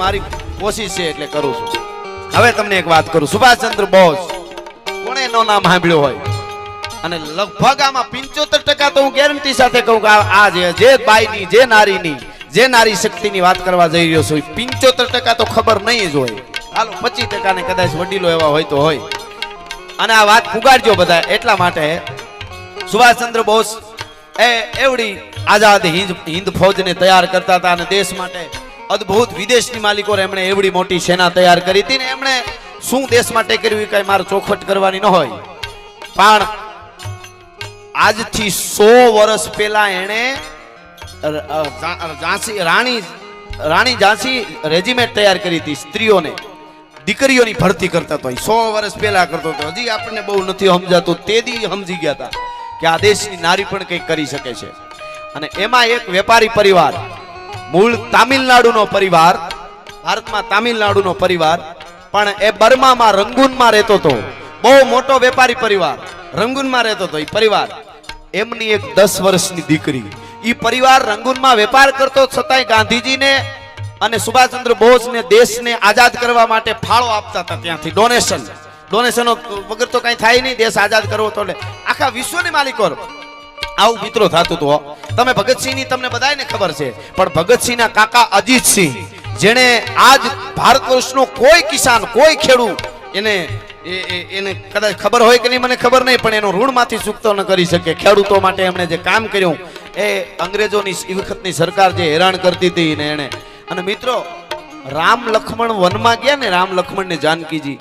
મારી કોશિશ છે એટલે કરું છું. હવે તમને એક વાત કરું, સુભાષચંદ્ર બોઝ કોણે નો નામ સાંભળ્યું હોય, અને લગભગ આમાં 75% તો હું ગેરંટી સાથે કહું કે આ જે બાઈની, જે નારીની, જે નારી શક્તિની વાત કરવા જઈ રહ્યો છું, 75% તો ખબર નહીં જ હોય. હાલો 25% ને કદાચ વડીલો એવા હોય તો હોય. અને આ વાત પુગાડજો બધા. એટલા માટે સુભાષચંદ્ર બોઝ એવડી આઝાદ હિન્દ ફૌજને તૈયાર કરતા હતા અને દેશ માટે અદ્ભુત વિદેશની માલિકો એમણે એવડી મોટી સેના તૈયાર કરી હતી ને એમણે શું દેશ માટે કર્યું કઈ મારે ચોખવટ કરવાની ન હોય, પણ આજથી 100 વર્ષ પહેલા એણે રાણી ઝાંસી રેજિમેન્ટ તૈયાર કરી હતી. સ્ત્રીઓને, દીકરીઓની ભરતી કરતા હતો. 100 વર્ષ પહેલા કરતો હતો. હજી આપણને બહુ નથી સમજાતું, તેદી સમજી ગયા હતા કે આ દેશની નારી પણ કંઈક કરી શકે છે. અને એમાં એક વેપારી પરિવાર, મૂળ તામિલનાડુનો પરિવાર, ભારતમાં તામિલનાડુનો પરિવાર, પણ એ બર્મામાં રંગૂનમાં રહેતો હતો. બહુ મોટો વેપારી પરિવાર રંગૂનમાં રહેતો હતો. એ પરિવાર, એમની એક 10 વર્ષની દીકરી, એ પરિવાર રંગૂનમાં વેપાર કરતો છતાંય ગાંધીજીને અને સુભાષચંદ્ર બોઝને દેશને આઝાદ કરવા માટે ફાળો આપતા હતા. ત્યાંથી ડોનેશનો વગર તો કઈ થાય નહીં. દેશ આઝાદ કરવો તો આખા વિશ્વની માલિકો આવું મિત્રો થતું હતું. તમે ભગતસિંહની તમને બધાને ખબર છે, પણ ભગતસિંહના કાકા અજીતસિંહ, જેણે આજ ભારત વર્ષનો કોઈ કિસાન, કોઈ ખેડૂત એને કદાચ ખબર હોય કે નહીં મને ખબર નહીં, પણ એનો ઋણમાંથી ચૂકતો ન કરી શકે. ખેડૂતો માટે એમણે જે કામ કર્યું એ અંગ્રેજોની એ વખતની સરકાર જે હેરાન કરતી હતી ને એણે. અને મિત્રો રામ લક્ષ્મણ વનમાં ગયા ને, રામ લક્ષ્મણ ને જાનકીજી,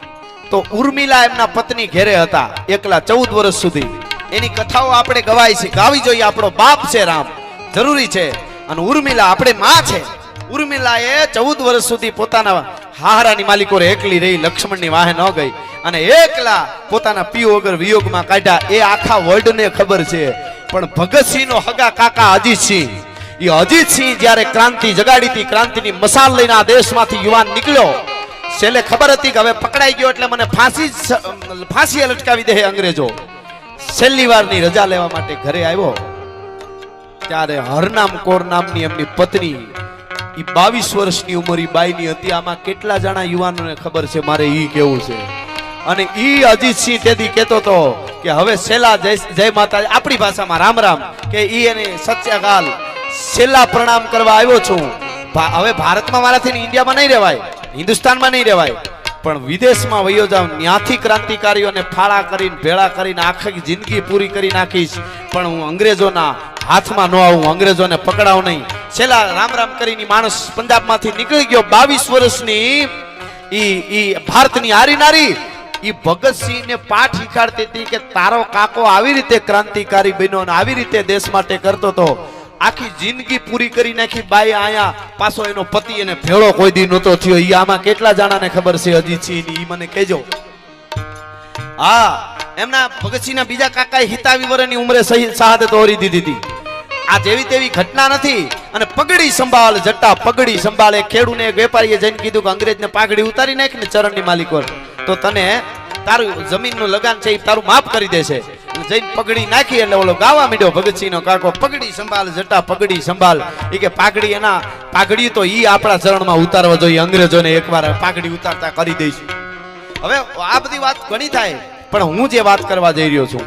તો ઉર્મિલા એમના પત્ની ઘેરે હતા એકલા 14 વર્ષ સુધી. એની કથાઓ આપણે ગાવી જોઈએ. આપણો બાપ છે રામ, જરૂરી છે. અને ઉર્મિલા આપણે માં છે. ઉર્મિલાએ 14 વર્ષ સુધી પોતાના હાહરાની માલિકો એકલી રહી, લક્ષ્મણની વાહે ન ગઈ અને એકલા પોતાના પીઓ વગર વિયોગમાં કાઢ્યા. એ આખા વર્લ્ડને ખબર છે. પણ ભગતસિંહનો હગા કાકા અજીતસિંહ, એ અજીતસિંહ જ્યારે ક્રાંતિ જગાડી હતી, ક્રાંતિની મસાલ લઈને આ દેશમાંથી યુવાન નીકળ્યો, છેલ્લે ખબર હતી કે હવે પકડાઈ ગયો એટલે મને ફાંસી લટકાવી દે અંગ્રેજો. છેલ્લી વારની રજા લેવા માટે ઘરે આવ્યો ત્યારે હરનામ કૌર નામની એમની પત્ની, એ 22 વર્ષની ઉંમર એ બાઈની હતી. આમાં કેટલા જણા યુવાનોને ખબર છે મારે ઈ કેવું છે. અને ઈ અજીતસિંહ તેથી કહેતો હતો કે હવે છેલ્લા જય માતા, આપણી ભાષામાં રામ રામ, કે ઈ એને સત્યકાલ છેલ્લા પ્રણામ કરવા આવ્યો છું. હવે ભારતમાં મારાથી ઇન્ડિયામાં નહીં રહેવાય, હિન્દુસ્તાનમાં નહીં રહેવાય, પણ વિદેશમાં વયો જાવ. ત્યાંથી ક્રાંતિકારીઓને ફાળા કરીને ભેળા કરીને આખી જિંદગી પૂરી કરી નાખીશ, પણ હું અંગ્રેજોના હાથમાં ન આવું, અંગ્રેજોને પકડાવ નહીં. છેલ્લા રામ રામ કરીને માણસ પંજાબમાંથી નીકળી ગયો. 22 વર્ષની ઈ ભારતની હારી નારી ઈ ભગતસિંહને પાઠ શીખાડતી હતી કે તારો કાકો આવી રીતે ક્રાંતિકારી બન્યો અને આવી રીતે દેશ માટે કરતો હતો. આખી જિંદગી પૂરી કરી નાખી બાઈ. આયા પાછો એનો પતિ એને ભેળો કોઈ દી નહોતો થયો. ઈ આમાં કેટલા જણાને ખબર છે અજીતસિંહ ની, ઈ મને કહેજો. હા, એમના ભગતસિંહના બીજા કાકાએ 27 વર્ષની ઉંમરે શહાદત ઓરી દીધી હતી. આ જેવી તેવી ઘટના નથી. અને પગડી સંભાળ જટ્ટા પગડી સંભાળ. એક ખેડૂને એક વેપારીએ જઈને કીધું કે અંગ્રેજને પાઘડી ઉતારી નાખ ને ચરણની માલિકો, તો તને તારું જમીનનું લગાન છે એ તારું માફ કરી દેશે. જઈને પગડી નાખી એટલે ઓલો ગાવા માંડ્યો ભગતસિંહનો કાકો, પગડી સંભાળ જટા પગડી સંભાળ. એ કે પાઘડી એના પાઘડી તો ઈ આપણા ચરણમાં ઉતારવા જોઈએ, અંગ્રેજોને એકવાર પાઘડી ઉતારતા કરી દઈશું. હવે આ બધી વાત ઘણી થાય, પણ હું જે વાત કરવા જઈ રહ્યો છું,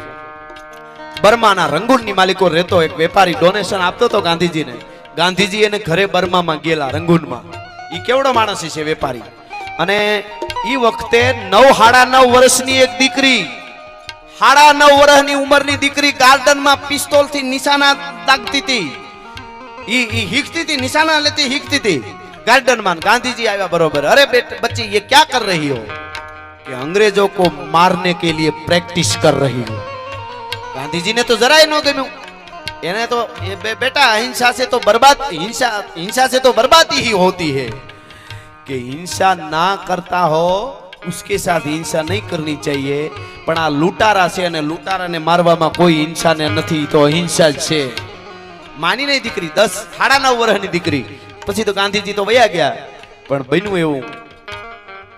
બર્માના રંગૂનની માલિકો રહેતો એક વેપારી ડોનેશન આપતો હતો ગાંધીજીને. ગાંધીજી એને ઘરે બર્મામાં ગયેલા રંગૂનમાં. ઈ કેવડો માણસ છે વેપારી. અને ઈ વખતે 9 વર્ષની એક દીકરી, 9.5 વર્ષની ઉંમરની દીકરી ગાર્ડનમાં પિસ્તોલથી નિશાના દાગતી હતી. ઈ હીકતી હતી, નિશાના લેતી હીકતી હતી ગાર્ડનમાં. ગાંધીજી આવ્યા બરોબર. અરે बच्ची ये क्या कर रही हो? कि अंग्रेजों को मारने के लिए प्रैक्टिस कर रही हो. गांधी जी ने तो जरा ही न गम्યું. એને તો बेटा हिंसा से तो बर्बाद, हिंसा से तो बर्बादी ही होती है. कि हिंसा ना करता हो उसके साथ हिंसा नहीं करनी चाहिए. પણ આ લૂંટારા છે અને લૂંટારાને મારવામાં કોઈ હિંસા ને નથી, તો અહિંસા જ છે. માની નહીં દીકરી, 9.5 વર્ષની દીકરી. પછી તો ગાંધીજી તો વયા ગયા. પણ બન્યું એવું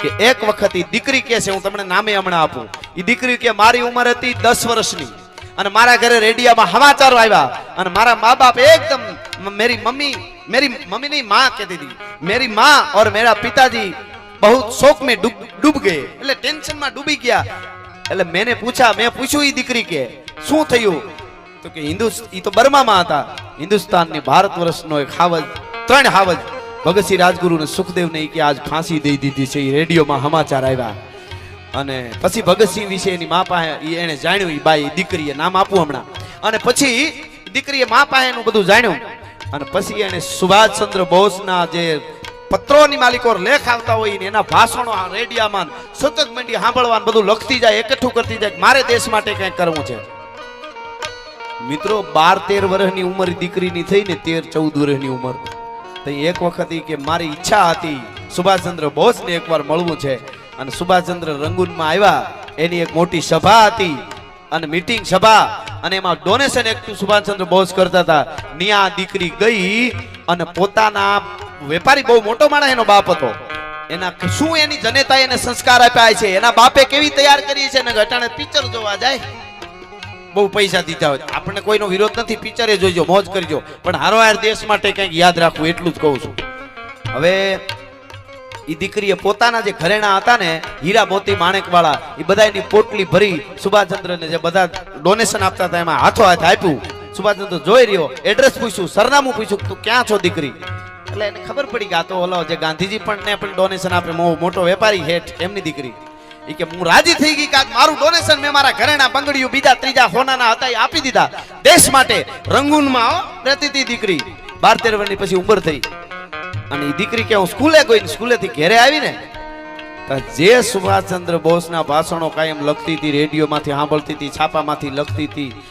કે એક વખત ઈ દીકરી કે છે, હું તમને નામે હમણાં આપું. ઈ દીકરી કે મારી ઉંમર હતી 10 વર્ષની અને મારા ઘરે રેડિયામાં સમાચારો આવ્યા અને મારા મા બાપ એકદમ मेरी मम्मी नहीं माँ कहती थी मेरी माँ और मेरा पिताजी बहुत शोक में डूब गए એટલે ટેન્શન માં ડૂબી ગયા એટલે મેં પૂછ્યું ઈ દીકરી કે શું થયું તો કે ઈ તો બર્મામાં હતા હિન્દુસ્તાનની ભારત વર્ષનો એક હાવજ 3 હાવજ ભગતસિંહ રાજગુરુ ને સુખદેવ ને કે આજ ફાંસી દઈ દીધી છે ઈ રેડિયોમાં સમાચાર આવ્યા અને પછી ભગતસિંહ વિશે એની મા પાસે એને જાણ્યું ઈ બાઈ દીકરીએ નામ આપું હમણાં અને પછી દીકરીએ મા પાસે એનું બધું જાણ્યું અને પછી એને સુભાષચંદ્ર બોઝના જે પત્રોની માલિકો લેખ આવતા હોય ને એના ભાષણો રેડિયામાં સતત મંડી સાંભળવાનું બધું લખતી જાય એકઠું કરતી જાય મારે દેશ માટે કંઈક કરવું છે મિત્રો 12-13 વર્ષની ઉંમર દીકરીની થઈ ને 13-14 વર્ષની ઉંમર તો એક વખત કે મારી ઈચ્છા હતી સુભાષચંદ્ર બોઝને એકવાર મળવું છે અને સુભાષચંદ્ર રંગૂનમાં આવ્યા એની એક મોટી સભા હતી અને મીટિંગ સભા અને એમાં ડોનેશન એકઠું સુભાષચંદ્ર બોઝ કરતા હતા નિયા દીકરી ગઈ અને પોતાના વેપારી બહુ મોટો માણસ એનો બાપ હતો એના શું એની જનેતાએ એને સંસ્કાર આપ્યા છે એના બાપે કેવી તૈયાર કરી છે ને ઘટાણે પિક્ચર જોવા જાય બહુ પૈસા દીધા હોય આપણને કોઈનો વિરોધ નથી પિક્ચરે જોઈજો મોજ કરજો પણ હારોહાર દેશ માટે કંઈક યાદ રાખવું એટલું જ કહું છું હવે ઈ દીકરીએ પોતાના જે ઘરેણા હતા ને હીરા મોતી માણેક વાળા એ બધાની પોટલી ભરી સુભાષચંદ્રને જે બધા ડોનેશન આપતા હતા એમાં હાથો હાથ આપ્યું સુભાષચંદ્ર જોઈ રહ્યો એડ્રેસ પૂછ્યું સરનામું પૂછ્યું તું ક્યાં છો દીકરી એટલે એને ખબર પડી કે આ તો ઓલો જે ગાંધીજી પણ ડોનેશન આપે મોટો વેપારી હેઠ એમની દીકરી એ કે હું રાજી થઈ ગઈ કે મારું ડોનેશન મેં મારા ઘરેણા બંગડીઓ બીજા ત્રીજા હોનાના હતા એ આપી દીધા દેશ માટે રંગૂનમાં રહેતી હતી દીકરી 12-13 વર્ષની પછી ઉંમર થઈ અને એ દીકરી કે હું સ્કૂલે ગઈ સ્કૂલેથી ઘરે આવી ને જે સુભાષચંદ્ર બોઝના ભાષણો કાયમ લખતી હતી રેડિયોમાંથી સાંભળતી હતી છાપામાંથી લખતી હતી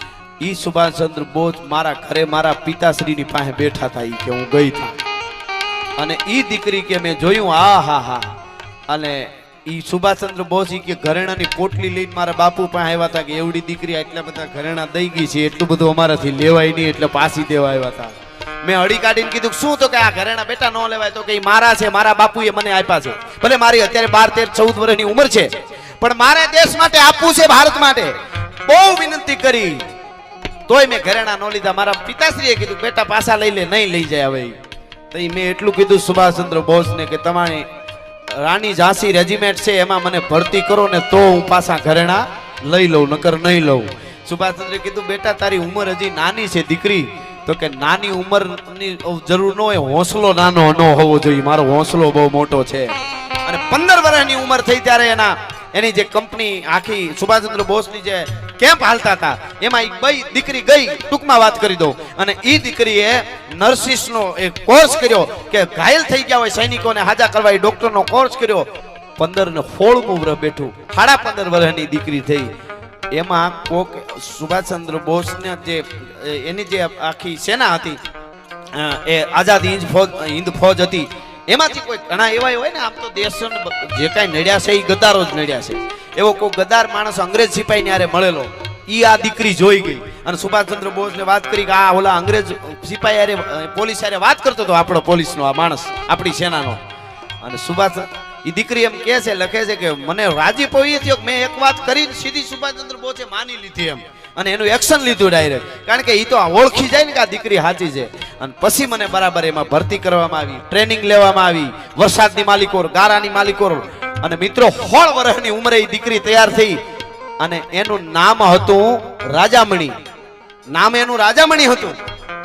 ઈ સુભાષચંદ્ર બોઝ મારા ઘરે મારા પિતાશ્રીની પાસે બેઠા હતા ઈ કે હું ગઈ હતા અને ઈ દીકરી કે મેં જોયું આ હા હા અને ઈ સુભાષચંદ્ર બોઝ ઈ કે ઘરેણાની પોટલી લઈને મારા બાપુ પાસે આવ્યા હતા કે એવડી દીકરી એટલા બધા ઘરેણા દઈ ગઈ છે એટલું બધું અમારાથી લેવાય નહીં એટલે પાછી દેવા આવ્યા હતા મેં હળી કાઢીને કીધું શું તો કે આ ઘરેણા બેટા ન લેવાય તો કે મારા છે મારા બાપુએ મને આપ્યા છે ભલે મારી અત્યારે 12-13-14 વર્ષની ઉંમર છે પણ મારે દેશ માટે આપવું છે ભારત માટે બહુ વિનંતી કરી તોય મેં ઘરેણા ન લીધા મારા પિતાશ્રીએ કીધું બેટા પાછા લઈ લે નહીં લઈ જાય હવે તો મેં એટલું કીધું સુભાષચંદ્ર બોઝને કે તમારી રાણી ઝાંસી રેજિમેન્ટ છે એમાં મને ભરતી કરો ને તો હું પાછા ઘરેણા લઈ લઉં નકર નહીં લઉં સુભાષચંદ્રે કીધું બેટા તારી ઉંમર હજી નાની છે દીકરી તો કે નાની ઉંમરની જરૂર ન હોય હોંસલો નાનો ન હોવો જોઈએ મારો હોંસલો બહુ મોટો છે અને 15 વર્ષની ઉંમર થઈ ત્યારે એની જે કંપની આખી સુભાષચંદ્ર બોઝની જે કેમ્પ હાલતા હતા એમાં દીકરી ગઈ ટૂંકમાં વાત કરી દઉં અને ઈ દીકરીએ નર્સિસનો એક કોર્સ કર્યો કે ઘાયલ થઈ ગયા હોય સૈનિકોને હાજા કરવા એ ડોક્ટરનો કોર્સ કર્યો 15 ને 16મું વર્ષ બેઠું 15.5 વર્ષની દીકરી થઈ એમાં કોક સુભાષચંદ્ર બોઝને જે એની જે આખી સેના હતી એ આઝાદ હિન્દ ફૌજ હતી એમાંથી કોઈ ઘણા એવા હોય ને આમ તો દેશ જે કાંઈ નડ્યા છે એ ગદ્દારો જ નડ્યા છે એવો કોઈ ગદ્દાર માણસ અંગ્રેજ સિપાહીને હારે મળેલો ઈ આ દીકરી જોઈ ગઈ અને સુભાષચંદ્ર બોઝને વાત કરી કે આ ઓલા અંગ્રેજ સિપાહી હારે પોલીસ હારે વાત કરતો હતો આપણો પોલીસનો આ માણસ આપણી સેનાનો અને સુભાષ ઈ દીકરી એમ કહે છે લખે છે કે મને રાજી પડી થયો મેં એક વાત કરી સીધી સુભાષચંદ્ર બોઝે માની લીધી એમ અને એનું એક્શન લીધું ડાયરેક્ટ કારણ કે ઈ તો ઓળખી જાય ને કે આ દીકરી સાચી છે અને પછી મને બરાબર એમાં ભરતી કરવામાં આવી ટ્રેનિંગ લેવામાં આવી વરસાદની માલિકો ગારાની માલિકો અને મિત્રો 16 વર્ષની ઉંમરે ઈ દીકરી તૈયાર થઈ અને એનું નામ હતું રાજામણી નામ એનું રાજામણી હતું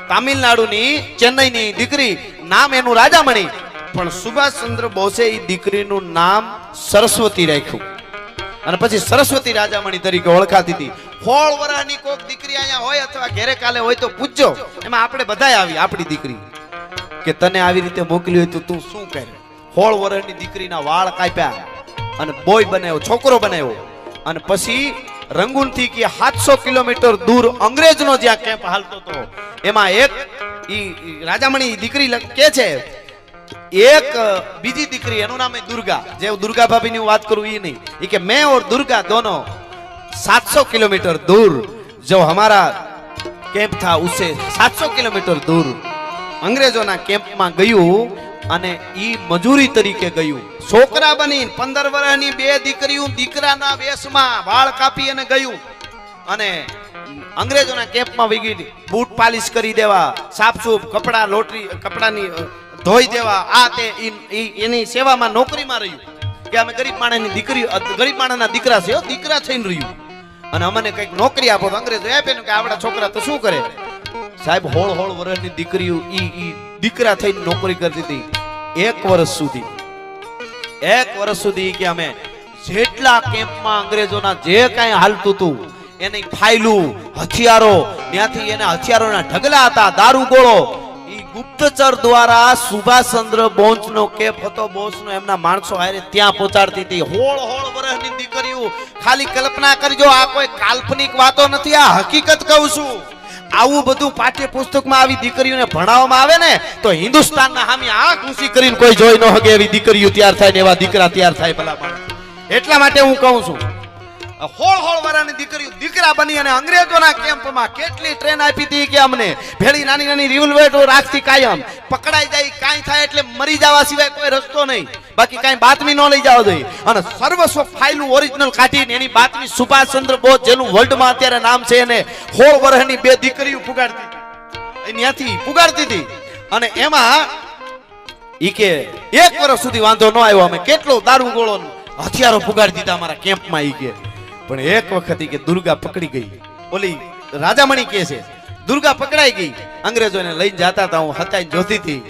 તામિલનાડુની ચેન્નઈની દીકરી નામ એનું રાજામણી પણ સુભાષચંદ્ર બોઝે ઈ દીકરીનું નામ સરસ્વતી રાખ્યું અને પછી સરસ્વતી રાજામણી તરીકે ઓળખાતી હતી 16 વર્ષની કોક દીકરી અહીંયા હોય અથવા ઘરે કાલે હોય તો પૂછજો એમાં આપણે બધાય આવી આપણી દીકરી કે તને આવી રીતે મોકલી હોય તો તું શું કરે 16 વર્ષની દીકરીના વાળ કાપ્યા અને બોય બનાવ્યો છોકરો બનાવ્યો અને પછી રંગૂનથી કે 700 કિલોમીટર દૂર અંગ્રેજનો જ્યાં કેમ્પ હાલતો હતો એમાં એક ઈ રાજામણી દીકરી કે છે એક બીજી દીકરી એનું નામ है दुर्गा જે दुर्गा भाभी ની વાત करूं ये नहीं ये कि मैं और दुर्गा दोनों 700 किलोमीटर दूर जो हमारा कैंप था उससे 700 किलोमीटर दूर अंग्रेजों ना कैंप में गયું અને ઈ મજૂરી તરીકે ગયું છોકરા બની 15 વર્ષની બે દીકરીઓ દીકરાના વેશમાં વાળ કાપી અને ગયું અને અંગ્રેજોના કેમ્પમાં વહી બૂટ પાલિશ કરી દેવા, સાફસૂફ કપડા લોટરી કપડાની ધોઈ દેવા, આ તે એની સેવામાં નોકરીમાં રહ્યું કે અમે ગરીબ માણસની દીકરી, ગરીબ માણસના દીકરા છે, દીકરા થઈને રહ્યું અને અમને કંઈક નોકરી આપો. તો અંગ્રેજો આપે કે આવડા છોકરા તો શું કરે સાહેબ, હોળ વર્ષની દીકરીઓ ઈ દીકરા થઈને નોકરી કરતી હતી. 1 વર્ષ સુધી કે અમે જેટલા કેમ્પમાં અંગ્રેજોના જે કાંઈ હાલતું હતું એની ફાઇલું, હથિયારો, ત્યાંથી એના હથિયારોના ઢગલા હતા, દારૂ ગોળો, ઈ ગુપ્તચર દ્વારા સુભાષચંદ્ર બોઝનો કેમ્પ હતો, બોઝનો એમના માણસો હારે ત્યાં પહોંચાડતી હતી. હોળ વર્ષની દીકરીઓ, ખાલી કલ્પના કરજો, આ કોઈ કાલ્પનિક વાતો નથી, આ હકીકત કહું છું. આવું બધું પાઠ્ય પુસ્તકમાં આવી દીકરીઓને ભણાવવામાં આવે ને તો હિન્દુસ્તાનના હામી આંખ ઊંચી કરીને કોઈ જોઈ ન શકે એવી દીકરીઓ તૈયાર થાય ને એવા દીકરા તૈયાર થાય. ભલા માણસ, એટલા માટે હું કહું છું, હોળ વાળાની દીકરીઓ દીકરા બની અને અંગ્રેજોના કેમ્પમાં કેટલી ટ્રેન આપી હતી કે અમને ભેળી નાની રિવોલ્વર રાખતી, કાયમ પકડાઈ જાય કાંઈ થાય એટલે મરી જવા સિવાય કોઈ રસ્તો નહીં, બાકી કાંઈ બાતમી ન લઈ જવા જોઈએ. અને સર્વસ્વ ફાઇલું ઓરિજિનલ કાઢીને એની બાતમી સુભાષચંદ્ર બોઝ જેનું વર્લ્ડમાં અત્યારે નામ છે એને 16 વર્ષની 2 દીકરીઓ પુગાડતી, ત્યાંથી પુગાડતી હતી. અને એમાં ઈ કે 1 વર્ષ સુધી વાંધો ન આવ્યો, અમે કેટલો દારૂ ગોળો હથિયારો પુગાડી દીધા અમારા કેમ્પમાં. ઈ કે પણ એક વખત કે દુર્ગા પકડી ગઈ, ઓલી રાજામણી કે છે દુર્ગા પકડાઈ ગઈ, અંગ્રેજોને લઈને જાતા હતા, હું હતાઈ જોતી હતી,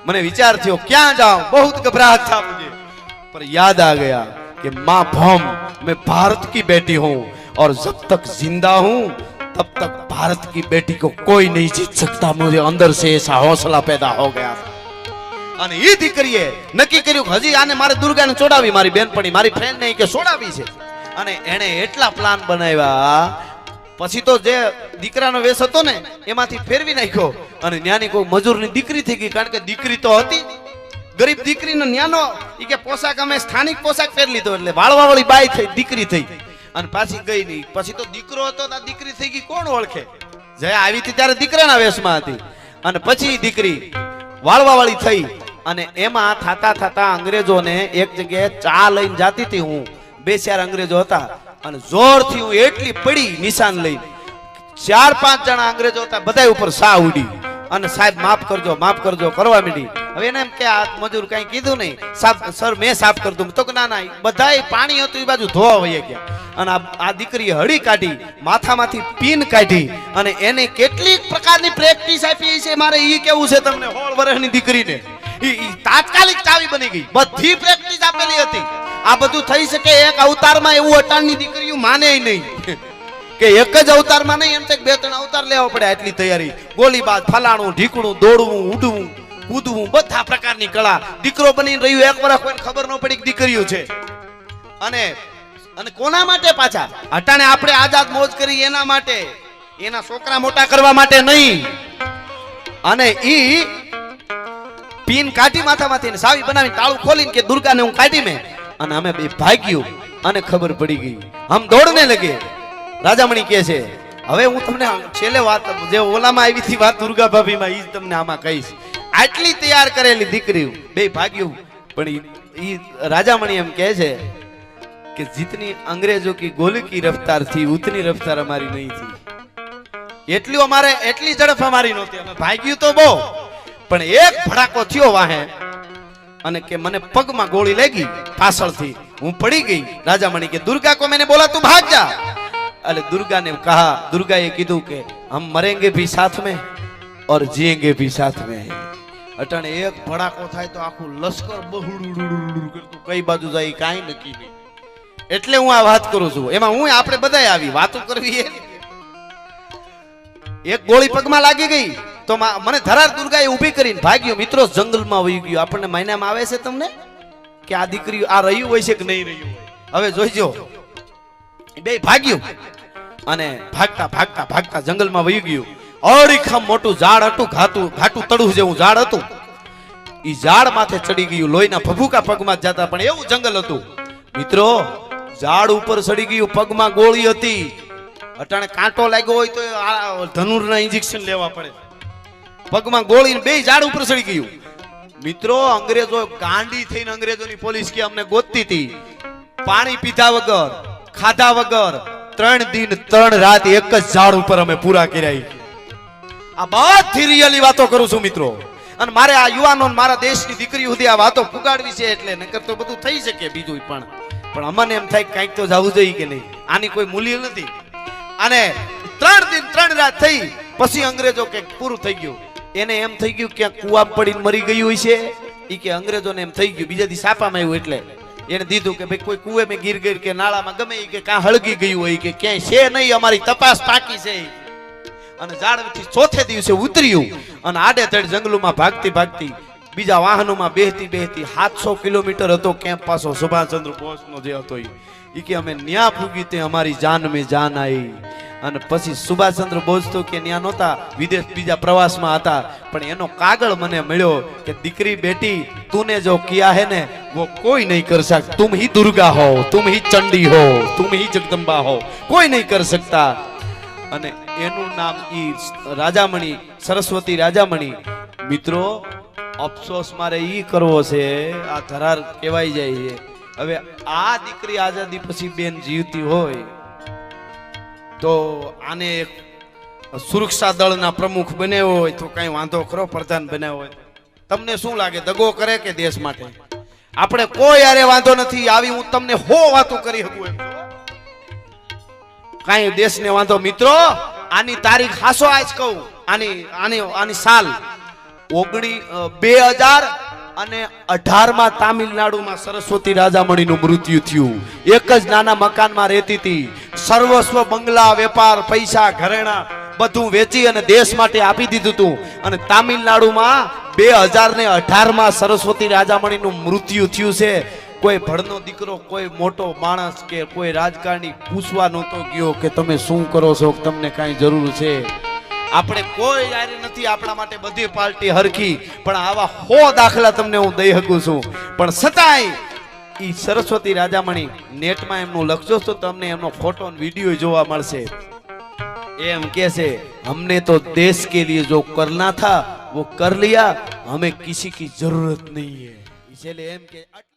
મને વિચાર થયો ક્યાં જાऊं, बहुत घबराहट था मुझे, पर याद आ गया कि मां भौम मैं भारत की बेटी हूं और जब तक जिंदा हूं तब तक भारत की बेटी को कोई नहीं जीत सकता. मुझे अंदर से ऐसा हौसला पैदा हो गया. અને ઈ દીકરીએ નક્કી કર્યું કે હજી આને મારે દુર્ગાને છોડાવી, મારી બેનપણી મારી ફ્રેન્ડ નહીં કે છોડાવી છે. અને એને એટલા પ્લાન બનાવ્યા, પછી તો જે દીકરાનો વેશ હતો ને એમાંથી ફેરવી નાખ્યો અને ન્યાની કોઈ મજૂરની દીકરી થઈ ગઈ, કારણ કે દીકરી તો હતી, ગરીબ દીકરીનો ન્યાનો ઈ કે પોશાક અમે સ્થાનિક પોશાક પહેરી લીધો એટલે વાળવાવાળી બાઈ થઈ, દીકરી થઈ અને પાછી ગઈ નહીં. પછી તો દીકરો હતો તો દીકરી થઈ ગઈ, કોણ ઓળખે? જે આવી હતી ત્યારે દીકરાના વેશમાં હતી અને પછી દીકરી વાળવાવાળી થઈ. અને એમાં થતા અંગ્રેજોને એક જગ્યાએ ચા લઈને જાતી હતી, હું 2-4 અંગ્રેજો હતા અને જોરથી હું એટલી પડી નિશાન લઈ, 4-5 જણા અંગ્રેજો હતા, બધા ઉપર સા ઉડી અને સાહેબ માફ કરજો કરવા માંડી. હવે એને એમ કે આ મજૂર કઈ કીધું નહીં, સાહેબ સર મેં સાફ કરી દઉં. તો કે ના બધાય પાણી હતું એ બાજુ ધોવા વહી ગયા. અને આ દીકરીએ હળી કાઢી, માથામાંથી પીન કાઢી અને એને કેટલીક પ્રકારની પ્રેક્ટિસ આપી છે. મારે ઈ કેવું છે તમને, 16 વર્ષની દીકરીને તાત્કાલિક ચાવી બની ગઈ, બધી પ્રેક્ટિસ આપેલી હતી. આ બધું થઈ શકે એક અવતારમાં, એવું અટાણની દીકરીઓ માને નહીં કે એક જ અવતારમાં નહીં, એમ તો 2-3 અવતાર લેવા પડે. એટલી તૈયારી, ગોલીબાજ, ફલાણું ઢીકણું, દોડવું, ઉડવું, કૂદવું, બધા પ્રકારની કળા. દીકરો બનીને રહ્યું 1 વર્ષ, કોઈને ખબર ન પડી કે દીકરીઓ છે. અને કોના માટે પાછા અટાણે આપણે આઝાદ મોજ કરી એના માટે, એના છોકરા મોટા કરવા માટે નહીં. અને ઈ પીન કાઢી માથામાંથી સાવી બનાવી તાળું ખોલીને કે દુર્ગાને હું કાઢી મેં, અને અમે બે ભાગ્યું અને ખબર પડી ગઈ, હમ દોડને લગે. રાજામણી કહે છે હવે હું તમને છેલ્લે વાત જે ઓલામાં આવી હતી વાત દુર્ગા ભાભીમાં ઈ તમને આમાં કહીશ. આટલી તૈયાર કરેલી દીકરી બે ભાગ્યું, પણ ઈ રાજામણી એમ કહે છે कि जितनी अंग्रेजों की गोली की रफ्तार थी उतनी रफ्तार हमारी नहीं थी. એટલી અમારે એટલી ઝડપ અમારી નહોતી, અમે ભાગ્યું તો બહુ, પણ એક ભડાકો થયો વાહે અને કે મને પગમાં ગોળી લાગી પાછળથી, હું પડી ગઈ. રાજામણી કે દુર્ગા को मैंने बोला तू भाग जा. अरे दुर्गा ने कहा, दुर्गा ये કીધું કે हम मरेंगे भी साथ में और जिएंगे भी साथ में. અટાણે એક ભડાકો થાય તો આખું લશ્કર બહુડુડુડુડુ કરતું કઈ બાજુ જાય કાંઈ નક્કી નહીં. એટલે હું આ વાત કરું છું, એમાં હું આપણે બધાય આવી વાતો કરવી. એક ગોળી પગમાં લાગી ગઈ તો મને ધરાર દુર્ગાએ ઊભી કરીને ભાગ્યો. મિત્રો જંગલમાં વહી ગયો. આપણને મહિનામાં આવે છે તમને કે આ દીકરી આ રહ્યું હોય છે કે નહીં રહ્યું. હવે જોઈજો, બે ભાગ્યું અને ભાગતા ભાગતા ભાગતા જંગલમાં વહી ગયું. અડીખમ મોટું ઝાડ હતું, ઘાટું તળું જેવું ઝાડ હતું. ઈ ઝાડ માથે ચડી ગયું, લોહીના ભભૂકા પગમાં જ જતા, પણ એવું જંગલ હતું. મિત્રો ઝાડ ઉપર ચડી ગયું, પગમાં ગોળી હતી. અટાણે કાંટો લાગ્યો હોય તો ધનુરના ઇન્જેક્શન લેવા પડે. પગમાં ગોળી, બે ઝાડ ઉપર ચડી ગયું. મિત્રો અંગ્રેજો ગાંડી થઈને અંગ્રેજોની પોલીસ કે અમને ગોતતી હતી. પાણી પીધા વગર, ખાધા વગર, 3 દિન 3 રાત એક જ ઝાડ ઉપર અમે પૂરા કર્યા. આ બધી રિયલી વાતો કરું છું મિત્રો. અને મારે આ યુવાનો મારા દેશની દીકરી સુધી આ વાતો પુગાડવી છે, એટલે નકર તો બધું થઈ શકે બીજું પણ અમને એમ થાય કંઈક તો જવું જોઈએ કે નહીં. આની કોઈ મૂલ્ય નથી. અને 3 દિન 3 રાત થઈ પછી અંગ્રેજો કે પૂરું થઈ ગયું. એને એમ થઈ ગયું કે કુવા પડીને મરી ગયું હોય છે. ઈ કે અંગ્રેજોને એમ થઈ ગયું બીજા દી સાપામાં આવ્યું એટલે એને દીધું કે ભાઈ કોઈ કુવે મેં ગીર ગઈ કે નાળામાં ગમે કે કાં હળગી ગયું હોય કે ક્યાંય છે નહીં, અમારી તપાસ પાકી છે. અને ઝાડથી ચોથે દિવસે ઉતર્યું અને આડે ધડ જંગલોમાં ભાગતી ભાગતી બીજા વાહનોમાં બેહતી 700 કિલોમીટર હતો કેમ્પ પાછો સુભાષચંદ્ર બોઝનો જે હતો ઈ કે અમે ન્યા પૂગી તે અમારી જાન મેં જાન આવી. અને પછી સુભાષચંદ્ર બોઝ તો કે ન્યા નહોતા, વિદેશ બીજા પ્રવાસમાં હતા, પણ એનો કાગળ મને મળ્યો કે દીકરી બેટી तूने जो किया है ने वो कोई नहीं कर सकता. तुम ही दुर्गा हो, तुम ही चंडी हो, तुम ही जगदम्बा हो, कोई नहीं कर सकता. અને એનું નામ ઈ રાજામણી, સરસ્વતી રાજામણી. મિત્રો અફસોસ મારે ઈ કરવો છે, આ ધરાર કહેવાય જાય છે. હવે આ દીકરી આઝાદી પછી બેન જીવતી હોય તો આને સુરક્ષા દળના પ્રમુખ બન્યો હોય તો કઈ વાંધો ખરો? પ્રધાન બન્યો હોય તમને શું લાગે? દગો કરે કે દેશ માટે? આપણે કોઈ યારે વાંધો નથી. આવી હું તમને વાતો કરી શકું એમ કાંઈ દેશને વાંધો. મિત્રો આની તારીખ હાસો આજ કહું, આની સાલ 2018 માં તામિલનાડુમાં સરસ્વતી રાજામણીનું મૃત્યુ થયું. એક જ નાના મકાનમાં રહેતી હતી. સર્વસ્વ બંગલા, વેપાર, પૈસા, ઘરેણા બધું વેચી અને દેશ માટે આપી દીધું હતું. અને તામિલનાડુમાં 2018 માં સરસ્વતી રાજામણીનું મૃત્યુ થયું છે. કોઈ ભણનો દીકરો, કોઈ મોટો માણસ કે કોઈ રાજકારણી પૂછવા નહોતો ગયો કે તમે શું કરો છો, તમને કાંઈ જરૂર છે. આપણે કોઈ યારી નથી, આપણા માટે બધી પાર્ટી હરખી, પણ આવા 100 દાખલા તમને હું દઈ શકું છું. પણ છતાંય ઈ સરસ્વતી રાજામણી નેટમાં એમનું લખજો તો તમને એમનો ફોટો અને વિડીયો જોવા મળશે. એમ કે છે, हमने तो देश के लिए जो करना था वो कर लिया, हमें किसी की जरूरत नहीं है. इसलिए एम के